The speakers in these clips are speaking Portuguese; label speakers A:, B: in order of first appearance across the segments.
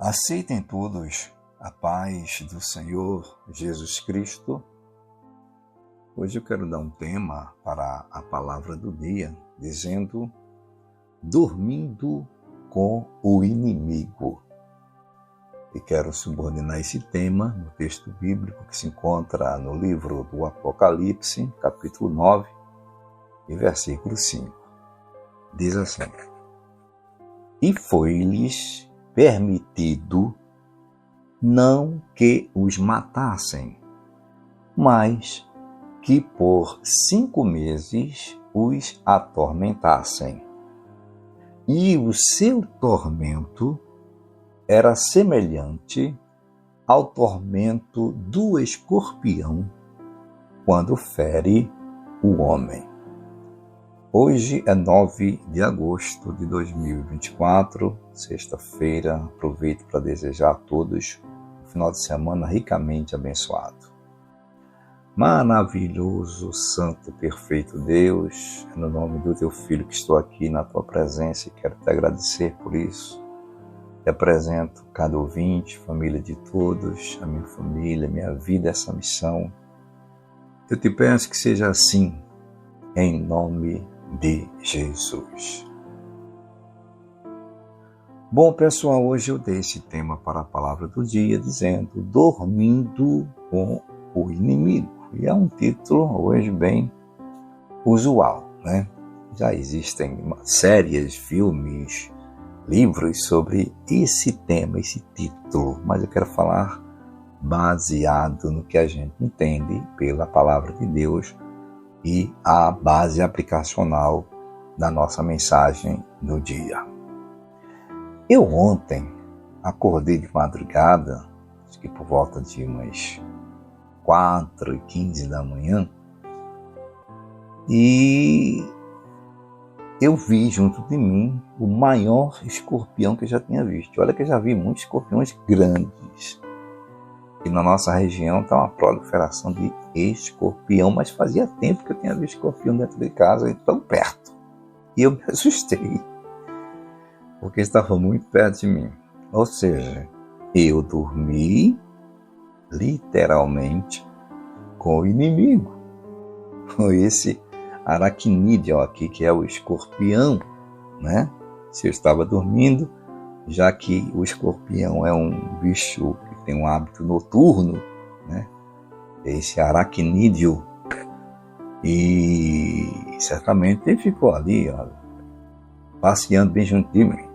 A: Aceitem todos a paz do Senhor Jesus Cristo. Hoje eu quero dar um tema para a palavra do dia, dizendo: dormindo com o inimigo. E quero subordinar esse tema no texto bíblico que se encontra no livro do Apocalipse, capítulo 9, e versículo 5. Diz assim: E foi-lhes permitido não que os matassem, mas que por 5 meses os atormentassem. E o seu tormento era semelhante ao tormento do escorpião quando fere o homem. Hoje é 9 de agosto de 2024, sexta-feira. Aproveito para desejar a todos um final de semana ricamente abençoado. Maravilhoso, santo, perfeito Deus, é no nome do teu Filho que estou aqui na tua presença e quero te agradecer por isso. Te apresento cada ouvinte, família de todos, a minha família, minha vida, essa missão. Eu te peço que seja assim, em nome de Jesus. Bom, pessoal, hoje eu dei esse tema para a palavra do dia, dizendo: dormindo com o inimigo. E é um título hoje bem usual, né? Já existem séries, filmes, livros sobre esse tema, esse título, mas eu quero falar baseado no que a gente entende pela palavra de Deus e a base aplicacional da nossa mensagem no dia. Eu ontem acordei de madrugada, acho que por volta de umas 4h15 da manhã, e eu vi junto de mim o maior escorpião que eu já tinha visto. Olha que eu já vi muitos escorpiões grandes. E na nossa região está uma proliferação de escorpião, mas fazia tempo que eu tinha visto escorpião dentro de casa, e tão perto. E eu me assustei, porque estava muito perto de mim. Ou seja, eu dormi literalmente com o inimigo, com esse aracnídeo aqui, que é o escorpião, né? Se eu estava dormindo, já que o escorpião é um bicho que tem um hábito noturno, né? Esse aracnídeo, e certamente ele ficou ali, ó, passeando bem junto de mim.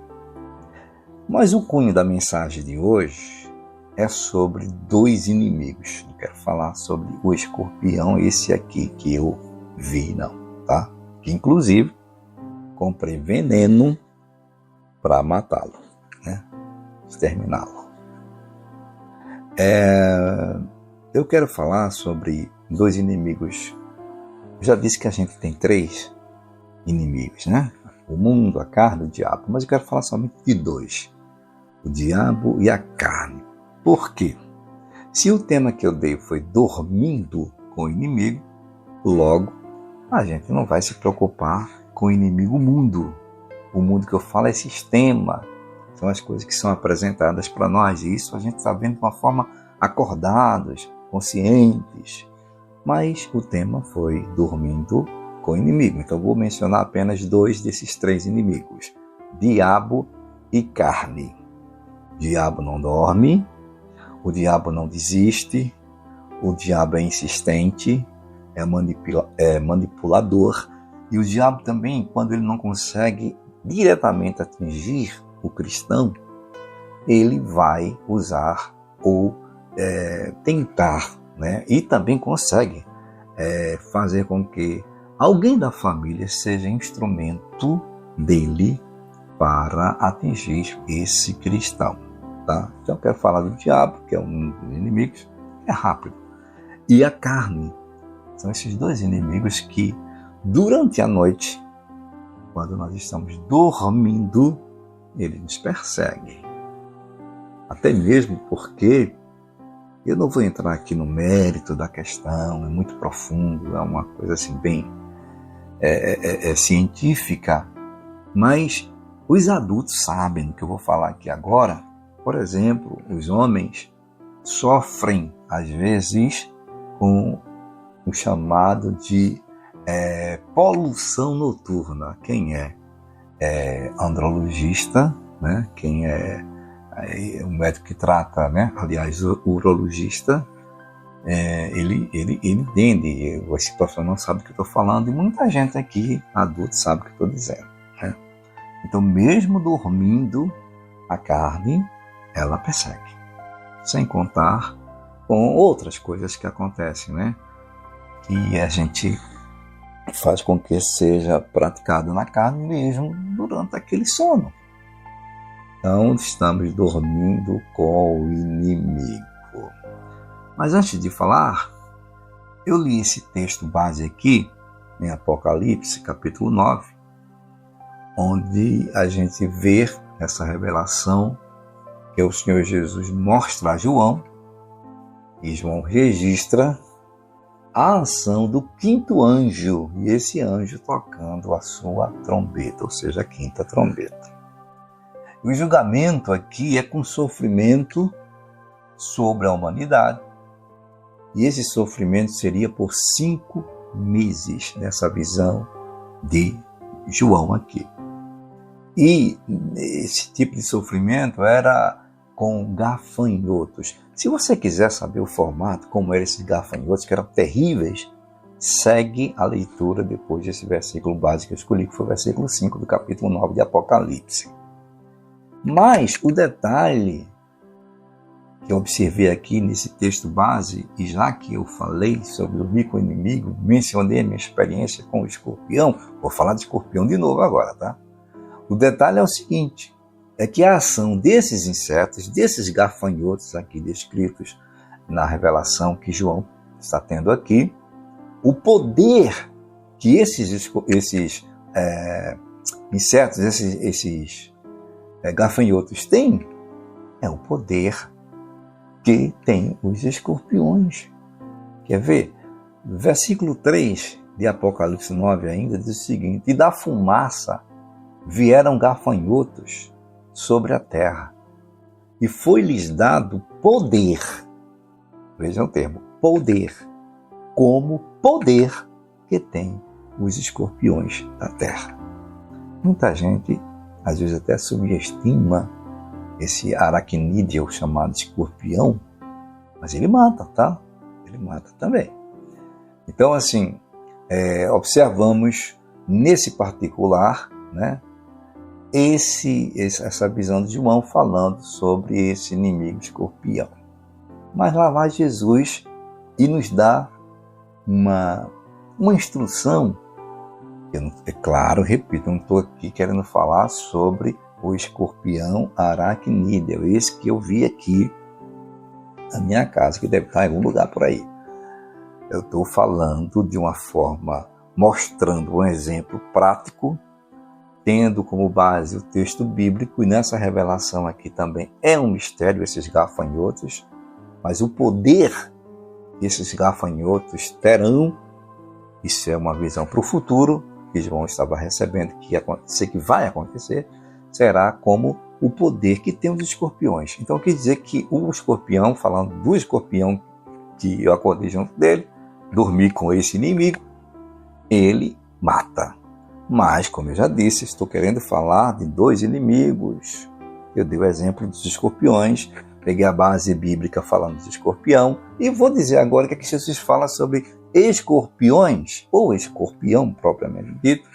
A: Mas o cunho da mensagem de hoje é sobre 2 inimigos. Não quero falar sobre o escorpião, esse aqui que eu vi, não, tá? Que inclusive comprei veneno para matá-lo, né? Exterminá-lo. Eu quero falar sobre 2 inimigos. Eu já disse que a gente tem 3 inimigos, né? O mundo, a carne e o diabo. Mas eu quero falar somente de 2. O diabo e a carne. Por quê? Se o tema que eu dei foi dormindo com o inimigo, logo a gente não vai se preocupar com o inimigo mundo. O mundo que eu falo é sistema. São as coisas que são apresentadas para nós. E isso a gente está vendo de uma forma acordados, conscientes. Mas o tema foi dormindo com o inimigo. Então eu vou mencionar apenas 2 desses 3 inimigos: diabo e carne. O diabo não dorme, o diabo não desiste, o diabo é insistente, é manipulador. E o diabo também, quando ele não consegue diretamente atingir o cristão, ele vai usar ou tentar, né? E também consegue fazer com que alguém da família seja instrumento dele para atingir esse cristão, tá? Então eu quero falar do diabo, que é um dos inimigos, é rápido. E a carne, são esses 2 inimigos que durante a noite, quando nós estamos dormindo, ele nos persegue. Até mesmo porque eu não vou entrar aqui no mérito da questão, é muito profundo, é uma coisa assim bem científica, mas os adultos sabem do que eu vou falar aqui agora, Por exemplo, os homens sofrem, às vezes, com o chamado de poluição noturna. Quem é andrologista, né? Quem é o médico que trata, né? Aliás, o urologista, ele entende. Esse profissional sabe o que eu estou falando, e muita gente aqui, adulto, sabe o que eu estou dizendo, né? Então, mesmo dormindo, a carne, ela persegue. Sem contar com outras coisas que acontecem, né? Que a gente faz com que seja praticado na carne mesmo durante aquele sono. Então, estamos dormindo com o inimigo. Mas antes de falar, eu li esse texto base aqui, em Apocalipse, capítulo 9, onde a gente vê essa revelação que o Senhor Jesus mostra a João, e João registra a ação do quinto anjo, e esse anjo tocando a sua trombeta, ou seja, a quinta trombeta. O julgamento aqui é com sofrimento sobre a humanidade, e esse sofrimento seria por 5 meses, nessa visão de João aqui. E esse tipo de sofrimento era com gafanhotos. Se você quiser saber o formato, como eram esses gafanhotos, que eram terríveis, segue a leitura depois desse versículo básico que eu escolhi, que foi o versículo 5 do capítulo 9 de Apocalipse. Mas o detalhe que eu observei aqui nesse texto base, e já que eu falei sobre dormir com o inimigo, mencionei a minha experiência com o escorpião, vou falar de escorpião de novo agora, tá? O detalhe é o seguinte, é que a ação desses insetos, desses gafanhotos aqui descritos na revelação que João está tendo aqui, o poder que esses insetos, esses gafanhotos têm, é o poder que tem os escorpiões. Quer ver? Versículo 3 de Apocalipse 9 ainda diz o seguinte: e da fumaça vieram gafanhotos sobre a terra, e foi-lhes dado poder, vejam o termo, poder, como poder que tem os escorpiões da terra. Muita gente, às vezes, até subestima esse aracnídeo chamado escorpião, mas ele mata, tá? Ele mata também. Então, assim, observamos nesse particular, né, essa visão de João falando sobre esse inimigo escorpião. Mas lá vai Jesus e nos dá uma instrução. É claro, repito, não estou aqui querendo falar sobre o escorpião aracnídeo, esse que eu vi aqui na minha casa, que deve estar em algum lugar por aí. Eu estou falando de uma forma, mostrando um exemplo prático, tendo como base o texto bíblico, e nessa revelação aqui também é um mistério esses gafanhotos, mas o poder que esses gafanhotos terão, isso é uma visão para o futuro, que João estava recebendo, que vai acontecer, será como o poder que tem os escorpiões. Então quer dizer que o escorpião, falando do escorpião que eu acordei junto dele, dormi com esse inimigo, ele mata. Mas, como eu já disse, estou querendo falar de 2 inimigos. Eu dei o exemplo dos escorpiões, peguei a base bíblica falando de escorpião, e vou dizer agora o que Jesus fala sobre escorpiões, ou escorpião propriamente dito.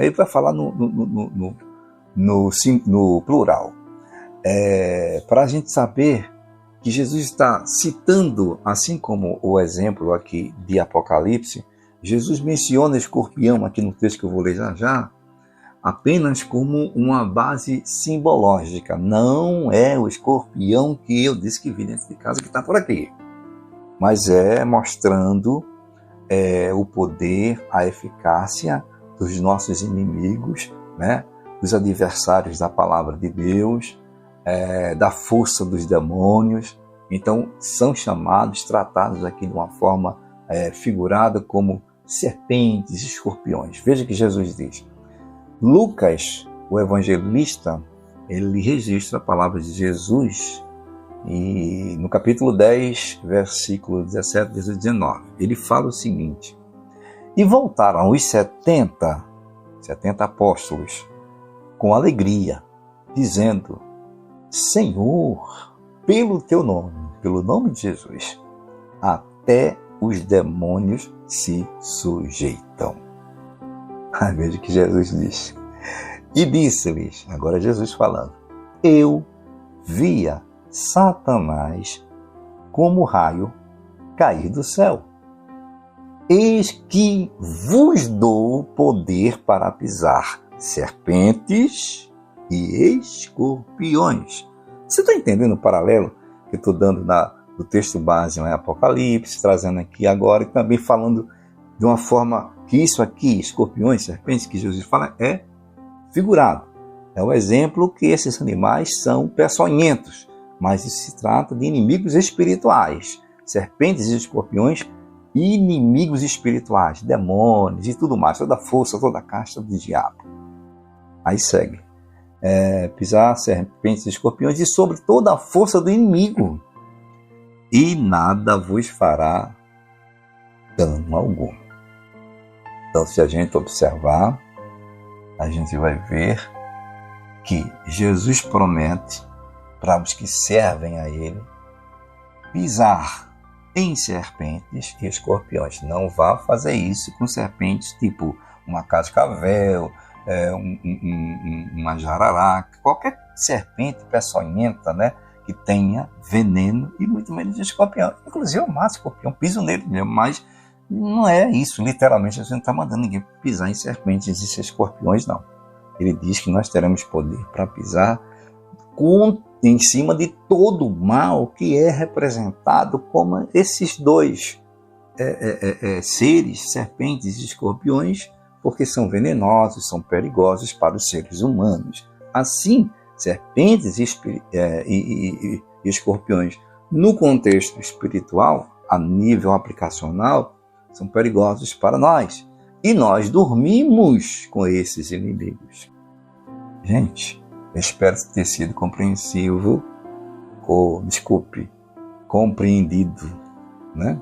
A: Ele vai falar no plural. Para a gente saber que Jesus está citando, assim como o exemplo aqui de Apocalipse, Jesus menciona escorpião aqui no texto que eu vou ler já, apenas como uma base simbológica. Não é o escorpião que eu disse que vi dentro de casa, que está por aqui. Mas é mostrando o poder, a eficácia dos nossos inimigos, né? Dos adversários da palavra de Deus, da força dos demônios. Então, são chamados, tratados aqui de uma forma figurada como serpentes, escorpiões. Veja que Jesus diz. Lucas, o evangelista, ele registra a palavra de Jesus e no capítulo 10, versículo 17 e 19. Ele fala o seguinte: e voltaram os 70 apóstolos com alegria, dizendo: Senhor, pelo teu nome, pelo nome de Jesus, até os demônios se sujeitam. Veja o que Jesus diz. E disse-lhes, agora Jesus falando: eu via Satanás como raio cair do céu. Eis que vos dou poder para pisar serpentes e escorpiões. Você está entendendo o paralelo que eu estou dando do texto base em Apocalipse, trazendo aqui agora, e também falando de uma forma que isso aqui, escorpiões, serpentes, que Jesus fala, é figurado. É o exemplo que esses animais são peçonhentos, mas isso se trata de inimigos espirituais. Serpentes e escorpiões, inimigos espirituais, demônios e tudo mais, toda a força, toda a casta do diabo. Aí segue. Pisar serpentes e escorpiões e sobre toda a força do inimigo, e nada vos fará dano algum. Então, se a gente observar, a gente vai ver que Jesus promete para os que servem a Ele pisar em serpentes e escorpiões. Não vá fazer isso com serpentes tipo uma cascavel, uma jararaca, qualquer serpente peçonhenta, né, que tenha veneno, e muito menos escorpião. Inclusive eu mato escorpião, piso nele mesmo, mas não é isso. Literalmente a gente não está mandando ninguém pisar em serpentes e escorpiões, não. Ele diz que nós teremos poder para pisar em cima de todo o mal que é representado como esses dois seres, serpentes e escorpiões, porque são venenosos, são perigosos para os seres humanos. Assim, serpentes e escorpiões, no contexto espiritual, a nível aplicacional, são perigosos para nós. E nós dormimos com esses inimigos. Gente, eu espero ter sido compreendido, né,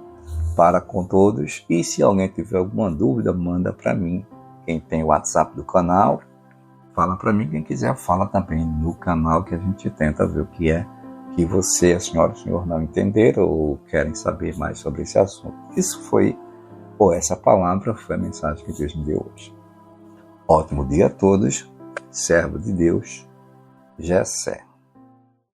A: para com todos. E se alguém tiver alguma dúvida, manda para mim. Quem tem o WhatsApp do canal, fala para mim. Quem quiser, fala também no canal, que a gente tenta ver o que é que você, a senhora e o senhor não entenderam ou querem saber mais sobre esse assunto. Essa palavra foi a mensagem que Deus me deu hoje. Ótimo dia a todos. Servo de Deus, Jessé.